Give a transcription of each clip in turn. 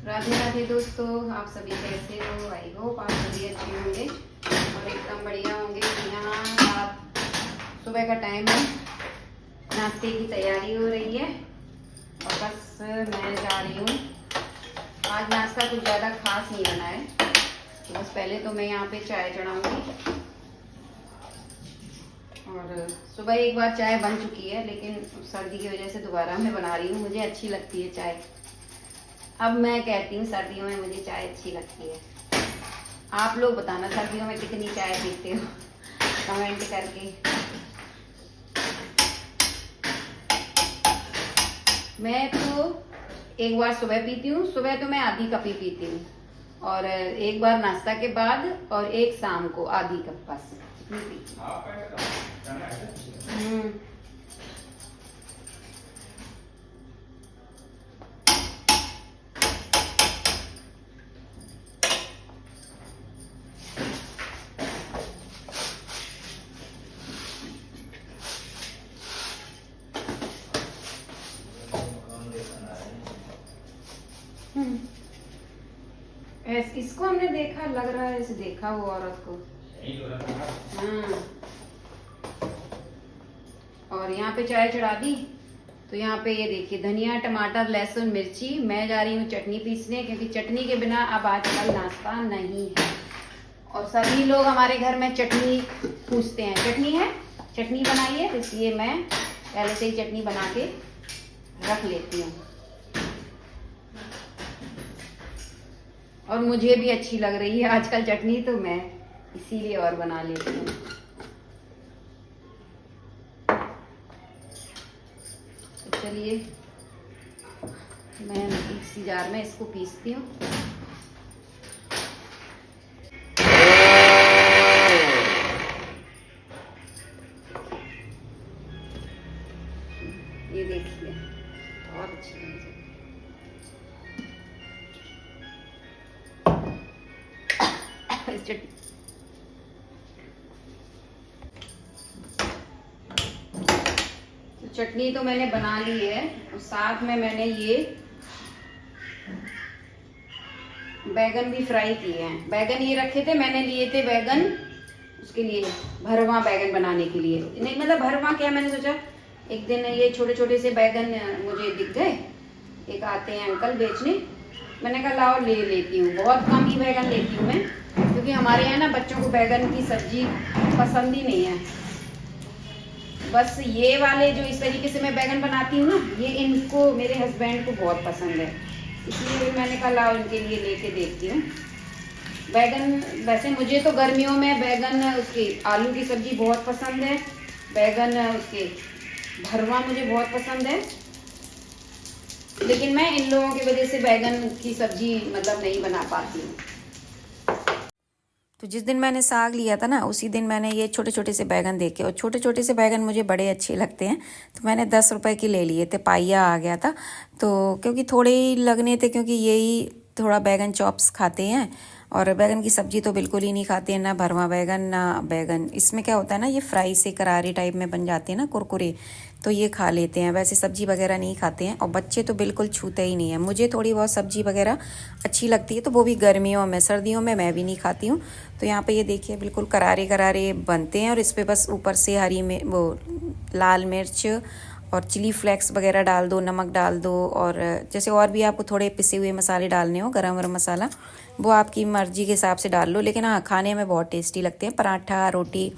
राधे राधे दोस्तों, आप सभी कैसे हो? आई होप आप सभी अच्छे होंगे और एकदम बढ़िया होंगे। यहाँ रात सुबह का टाइम है, नाश्ते की तैयारी हो रही है और बस मैं जा रही हूँ। आज नाश्ता कुछ ज़्यादा खास नहीं बना है, तो बस पहले तो मैं यहाँ पे चाय चढ़ाऊँगी। और सुबह एक बार चाय बन चुकी है, लेकिन सर्दी की वजह से दोबारा मैं बना रही हूँ। मुझे अच्छी लगती है चाय। अब मैं कहती हूँ सर्दियों में मुझे चाय अच्छी लगती है। आप लोग बताना सर्दियों में कितनी चाय पीते हो, कमेंट करके। मैं तो एक बार सुबह पीती हूँ, सुबह तो मैं आधी कप ही पीती हूँ, और एक बार नाश्ता के बाद और एक शाम को आधी कप बस पीती हूँ। इसको हमने देखा, लग रहा है इसे देखा वो औरत को। हाँ, और यहाँ पे चाय चढ़ा दी। तो यहाँ पे ये देखिए धनिया, टमाटर, लहसुन, मिर्ची। मैं जा रही हूँ चटनी पीसने, क्योंकि चटनी के बिना अब आजकल नाश्ता नहीं है। और सभी लोग हमारे घर में चटनी पूछते हैं, चटनी है, चटनी बनाइए। इसलिए मैं पहले से ही चटनी बना के रख लेती हूँ, और मुझे भी अच्छी लग रही है आजकल चटनी, तो मैं इसीलिए और बना लेती हूँ। तो चलिए मैं मिक्सी जार में इसको पीसती हूँ। ये देखिए बहुत अच्छी है। चटनी तो मैंने बना ली है, और साथ में मैंने ये बैगन भी फ्राई किए हैं। बैगन ये रखे थे, मैंने लिए थे बैगन उसके लिए, भरवा बैगन बनाने के लिए। नहीं मतलब भरवा क्या, मैंने सोचा एक दिन ये छोटे छोटे से बैगन मुझे दिख गए, एक आते हैं अंकल बेचने, मैंने कहा लाओ ले लेती हूँ। बहुत कम ही बैगन लेती हूँ मैं, क्योंकि हमारे यहाँ ना बच्चों को बैगन की सब्जी पसंद ही नहीं है। बस ये वाले जो इस तरीके से मैं बैगन बनाती हूँ ना, ये इनको, मेरे हस्बैंड को बहुत पसंद है, इसलिए मैंने कहा लाओ इनके लिए लेके देखती हूँ बैगन। वैसे मुझे तो गर्मियों में बैगन उसकी आलू की सब्जी बहुत पसंद है, बैगन उसके भरवा मुझे बहुत पसंद है, लेकिन मैं इन लोगों की वजह से बैगन की सब्जी मतलब नहीं बना पाती हूँ। तो जिस दिन मैंने साग लिया था ना, उसी दिन मैंने ये छोटे छोटे से बैगन देखे, और छोटे छोटे से बैगन मुझे बड़े अच्छे लगते हैं, तो मैंने 10 रुपए की ले लिए थे, पाइया आ गया था। तो क्योंकि थोड़े ही लगने थे, क्योंकि यही थोड़ा बैगन चॉप्स खाते हैं, और बैगन की सब्जी तो बिल्कुल ही नहीं खाते हैं, ना भरवा बैगन ना बैगन। इसमें क्या होता है ना, ये फ्राई से करारी टाइप में बन जाते हैं ना, कुरकुरे, तो ये खा लेते हैं। वैसे सब्जी वगैरह नहीं खाते हैं, और बच्चे तो बिल्कुल छूते ही नहीं है। मुझे थोड़ी बहुत सब्जी वगैरह अच्छी लगती है, तो वो भी गर्मियों में, सर्दियों में मैं भी नहीं खाती हूँ। तो यहाँ पे ये देखिए बिल्कुल करारे करारे बनते हैं, और इस पर बस ऊपर से हरी में वो लाल मिर्च और चिली फ्लेक्स वगैरह डाल दो, नमक डाल दो, और जैसे और भी आपको थोड़े पिसे हुए मसाले डालने हो, गरम मसाला, वो आपकी मर्जी के हिसाब से डाल लो। लेकिन हाँ, खाने में बहुत टेस्टी लगते हैं, पराठा, रोटी,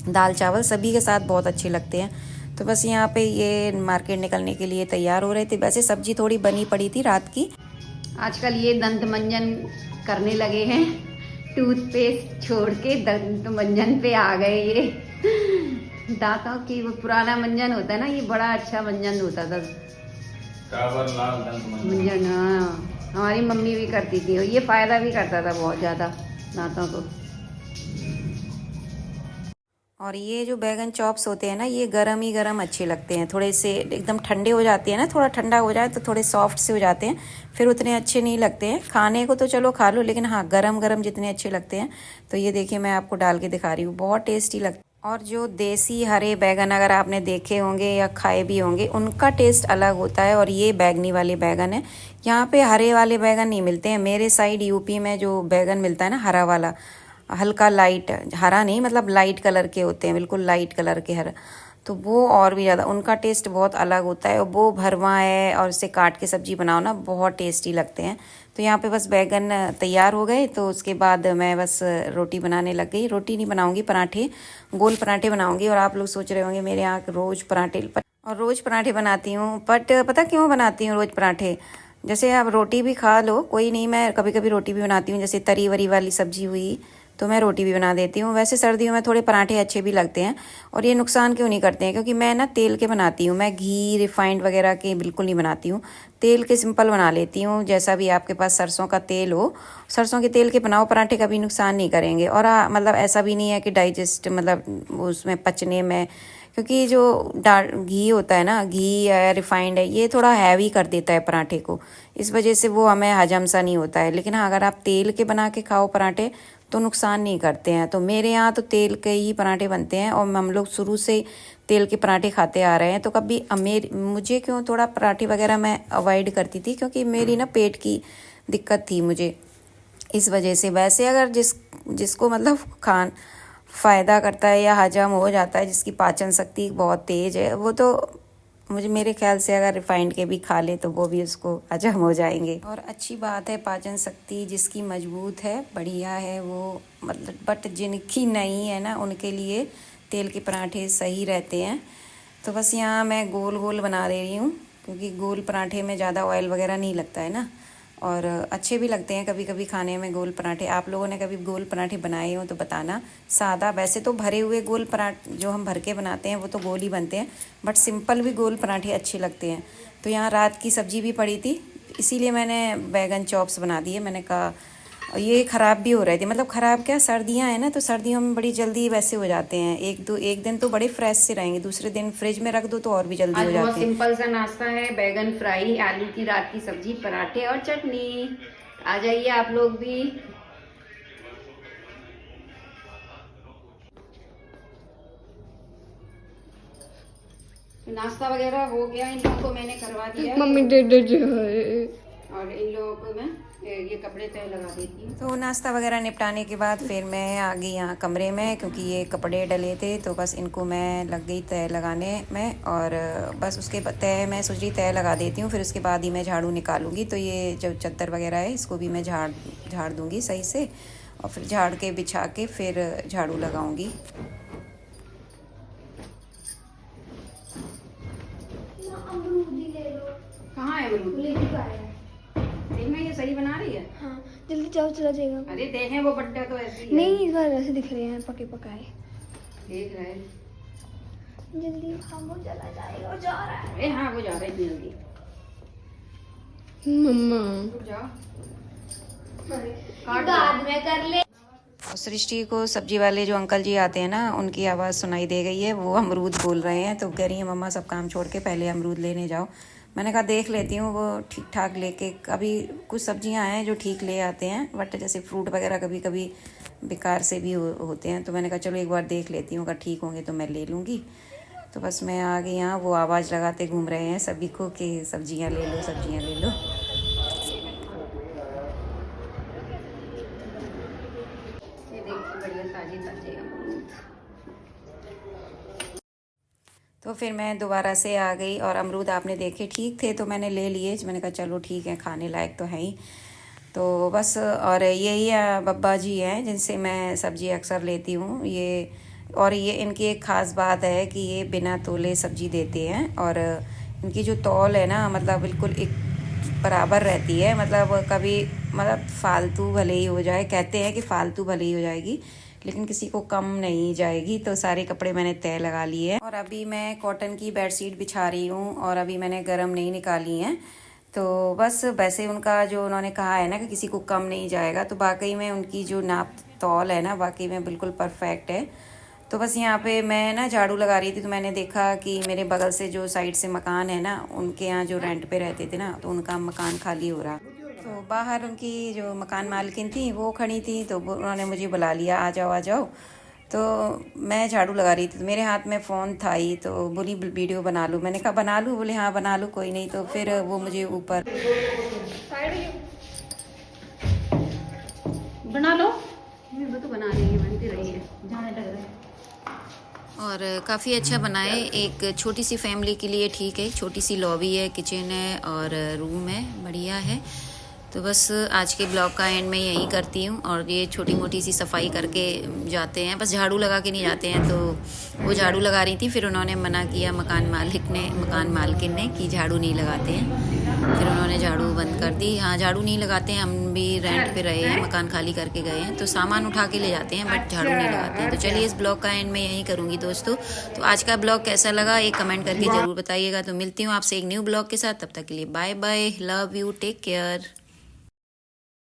दाल चावल सभी के साथ बहुत अच्छे लगते हैं। तो बस यहाँ पे ये मार्केट निकलने के लिए तैयार हो रहे थे। वैसे सब्जी थोड़ी बनी पड़ी थी रात की। आजकल ये दंत मंजन करने लगे हैं, टूथपेस्ट छोड़ के दंत मंजन पे आ गए ये। दांतों की वो पुराना मंजन होता है ना, ये बड़ा अच्छा मंजन होता था, मंजन। हाँ, हमारी मम्मी भी करती थी, और ये फायदा भी करता था बहुत ज़्यादा दांतों को। और ये जो बैगन चॉप्स होते हैं ना, ये गरम ही गरम अच्छे लगते हैं। थोड़े से एकदम ठंडे हो जाते हैं ना, थोड़ा ठंडा हो जाए तो थोड़े सॉफ्ट से हो जाते हैं, फिर उतने अच्छे नहीं लगते हैं। खाने को तो चलो खा लो, लेकिन हाँ, गरम गरम जितने अच्छे लगते हैं। तो ये देखिए मैं आपको डाल के दिखा रही हूँ, बहुत टेस्टी लगता है। और जो देसी हरे बैगन अगर आपने देखे होंगे या खाए भी होंगे, उनका टेस्ट अलग होता है। और ये बैंगनी वाले बैगन है, यहाँ पे हरे वाले बैगन नहीं मिलते हैं। मेरे साइड यूपी में जो बैगन मिलता है ना, हरा वाला, हल्का लाइट, हरा नहीं मतलब लाइट कलर के होते हैं, बिल्कुल लाइट कलर के हरा, तो वो और भी ज़्यादा उनका टेस्ट बहुत अलग होता है। और वो भरवा है और इसे काट के सब्जी बनाओ ना, बहुत टेस्टी लगते हैं। तो यहाँ पे बस बैगन तैयार हो गए, तो उसके बाद मैं बस रोटी बनाने लग गई। रोटी नहीं बनाऊंगी, पराठे, गोल पराठे बनाऊंगी। और आप लोग सोच रहे होंगे मेरे यहाँ रोज़ पराठे, और रोज़ पराठे बनाती हूँ, बट पता क्यों बनाती हूँ रोज़ पराठे? जैसे आप रोटी भी खा लो, कोई नहीं, मैं कभी कभी रोटी भी बनाती हूँ। जैसे तरी वरी वाली सब्जी हुई तो मैं रोटी भी बना देती हूँ। वैसे सर्दियों में थोड़े पराठे अच्छे भी लगते हैं, और ये नुकसान क्यों नहीं करते हैं, क्योंकि मैं ना तेल के बनाती हूँ। मैं घी रिफाइंड वगैरह के बिल्कुल नहीं बनाती हूँ, तेल के सिंपल बना लेती हूँ। जैसा भी आपके पास सरसों का तेल हो, सरसों के तेल के बनाओ पराठे, कभी नुकसान नहीं करेंगे। और मतलब ऐसा भी नहीं है कि डाइजेस्ट मतलब उसमें पचने में, क्योंकि जो घी होता है ना, घी या रिफाइंड है, ये थोड़ा हैवी कर देता है पराठे को, इस वजह से वो हमें हजम सा नहीं होता है। लेकिन हाँ, अगर आप तेल के बना के खाओ पराठे तो नुकसान नहीं करते हैं। तो मेरे यहाँ तो तेल के ही पराठे बनते हैं, और हम लोग शुरू से तेल के पराठे खाते आ रहे हैं। तो कभी मुझे क्यों थोड़ा पराठे वगैरह मैं अवॉइड करती थी, क्योंकि मेरी ना पेट की दिक्कत थी मुझे, इस वजह से। वैसे अगर जिसको मतलब फ़ायदा करता है या हजम हो जाता है, जिसकी पाचन शक्ति बहुत तेज़ है, वो तो मेरे ख्याल से अगर रिफाइंड के भी खा ले तो वो भी उसको हजम हो जाएंगे। और अच्छी बात है, पाचन शक्ति जिसकी मजबूत है, बढ़िया है वो, मतलब बट जिनकी नहीं है ना, उनके लिए तेल के पराठे सही रहते हैं। तो बस यहाँ मैं गोल गोल बना दे रही हूँ, क्योंकि गोल पराठे में ज़्यादा ऑयल वगैरह नहीं लगता है ना, और अच्छे भी लगते हैं कभी कभी खाने में गोल पराठे। आप लोगों ने कभी गोल पराठे बनाए हो तो बताना। सादा वैसे तो भरे हुए गोल पराठे जो हम भर के बनाते हैं वो तो गोल ही बनते हैं, बट सिंपल भी गोल पराठे अच्छे लगते हैं। तो यहाँ रात की सब्जी भी पड़ी थी, इसीलिए मैंने बैगन चॉप्स बना दिए। मैंने कहा, और ये ख़राब भी हो रहे थे, मतलब ख़राब क्या, सर्दियाँ हैं ना, तो सर्दियों में बड़ी जल्दी वैसे हो जाते हैं। एक दिन तो बड़े फ्रेश से रहेंगे, दूसरे दिन फ्रिज में रख दो तो और भी जल्दी हो जाते हैं। सिंपल सा नाश्ता है, बैगन फ्राई, आलू की रात की सब्जी, पराठे और चटनी। आ जाइए आप लोग भी। नाश्ता वगैरह हो गया, इन लोगों को मैंने करवा दिया। मम्मी दे दे और इन लोगों को मैं ये कपड़े तय लगा देती हूँ। तो नाश्ता वगैरह निपटाने के बाद फिर मैं आ गई यहाँ कमरे में, क्योंकि ये कपड़े डले थे, तो बस इनको मैं लग गई तय लगाने में। और बस उसके तय मैं सोच रही तय लगा देती हूँ, फिर उसके बाद ही मैं झाड़ू निकालूंगी। तो ये जो चादर वगैरह है, इसको भी मैं झाड़ दूँगी सही से, और फिर झाड़ के बिछा के फिर झाड़ू लगाऊँगी। कहाँ है अमरूद? देखना ये सही बना रही है। हाँ, जल्दी जाओ, चला जाएगा। अरे देखें, वो बड्डा तो ऐसे ही है। नहीं, इस बार ऐसे दिख रहे हैं पके पकाए। देख रहे हैं। जल्दी खामो, चला जाएगा और जा रहा है। अरे हाँ, वो जा रहे हैं जल्दी। मम्मा रुक जाओ। बाद में कर ले। और सृष्टि को सब्जी वाले जो अंकल जी आते हैं ना, उनकी आवाज़ सुनाई दे गई है, वो अमरूद बोल रहे हैं। तो कह रही है, मम्मा सब काम छोड़ के पहले अमरूद लेने जाओ। मैंने कहा देख लेती हूँ, वो ठीक ठाक लेके, अभी कुछ सब्जियां हैं जो ठीक ले आते हैं, बट जैसे फ्रूट वगैरह कभी कभी बेकार से भी होते हैं। तो मैंने कहा चलो एक बार देख लेती हूँ, अगर ठीक होंगे तो मैं ले लूँगी। तो बस मैं आ गई यहाँ, वो आवाज़ लगाते घूम रहे हैं सभी को कि सब्जियाँ ले लो, सब्जियाँ ले लो। ये देखिए, बढ़िया ताजे ताजे अमरूद। तो फिर मैं दोबारा से आ गई, और अमरूद आपने देखे ठीक थे तो मैंने ले लिए। मैंने कहा चलो ठीक है, खाने लायक तो है ही। तो बस, और यही बब्बा जी हैं जिनसे मैं सब्ज़ी अक्सर लेती हूँ। और ये इनकी एक ख़ास बात है कि ये बिना तोले सब्ज़ी देते हैं, और इनकी जो तौल है ना, मतलब बिल्कुल एक बराबर रहती है। मतलब कभी मतलब फालतू भले ही हो जाए, कहते हैं कि फालतू भले ही हो जाएगी, लेकिन किसी को कम नहीं जाएगी। तो सारे कपड़े मैंने तय लगा लिए हैं, और अभी मैं कॉटन की बेडशीट बिछा रही हूँ, और अभी मैंने गरम नहीं निकाली हैं। तो बस वैसे उनका जो उन्होंने कहा है ना कि किसी को कम नहीं जाएगा, तो वाकई में उनकी जो नाप तौल है ना, वाकई में बिल्कुल परफेक्ट है। तो बस यहाँ पे मैं ना झाड़ू लगा रही थी, तो मैंने देखा कि मेरे बगल से जो साइड से मकान है ना, उनके यहाँ जो रेंट पे रहते थे ना, तो उनका मकान खाली हो रहा। तो बाहर उनकी जो मकान मालकिन थी वो खड़ी थी, तो उन्होंने मुझे बुला लिया, आ जाओ आ जाओ। तो मैं झाड़ू लगा रही थी, तो मेरे हाथ में फ़ोन था ही, तो बोली वीडियो बना लूँ। मैंने कहा बना लूँ, बोले हाँ बना लूँ, कोई नहीं। तो फिर वो मुझे ऊपर बना लो, वो तो बना रही है, बनती रही है, जाने लग रहा है। और काफ़ी अच्छा बनाए, एक छोटी सी फैमिली के लिए ठीक है। छोटी सी लॉबी है, किचन है और रूम है, बढ़िया है। तो बस आज के ब्लॉग का एंड मैं यही करती हूँ। और ये छोटी मोटी सी सफाई करके जाते हैं, बस झाड़ू लगा के नहीं जाते हैं। तो वो झाड़ू लगा रही थी, फिर उन्होंने मना किया मकान मालकिन ने कि झाड़ू नहीं लगाते हैं। फिर उन्होंने झाड़ू बंद कर दी। हाँ, झाड़ू नहीं लगाते हैं, हम भी रेंट पे रहे हैं, मकान खाली करके गए हैं, तो सामान उठा के ले जाते हैं बट झाड़ू नहीं लगाते हैं। तो चलिए इस ब्लॉग का एंड मैं यही करूँगी दोस्तों। तो आज का ब्लॉग कैसा लगा एक कमेंट करके ज़रूर बताइएगा। तो मिलती हूँ आपसे एक न्यू ब्लॉग के साथ, तब तक के लिए bye bye, love you, take care.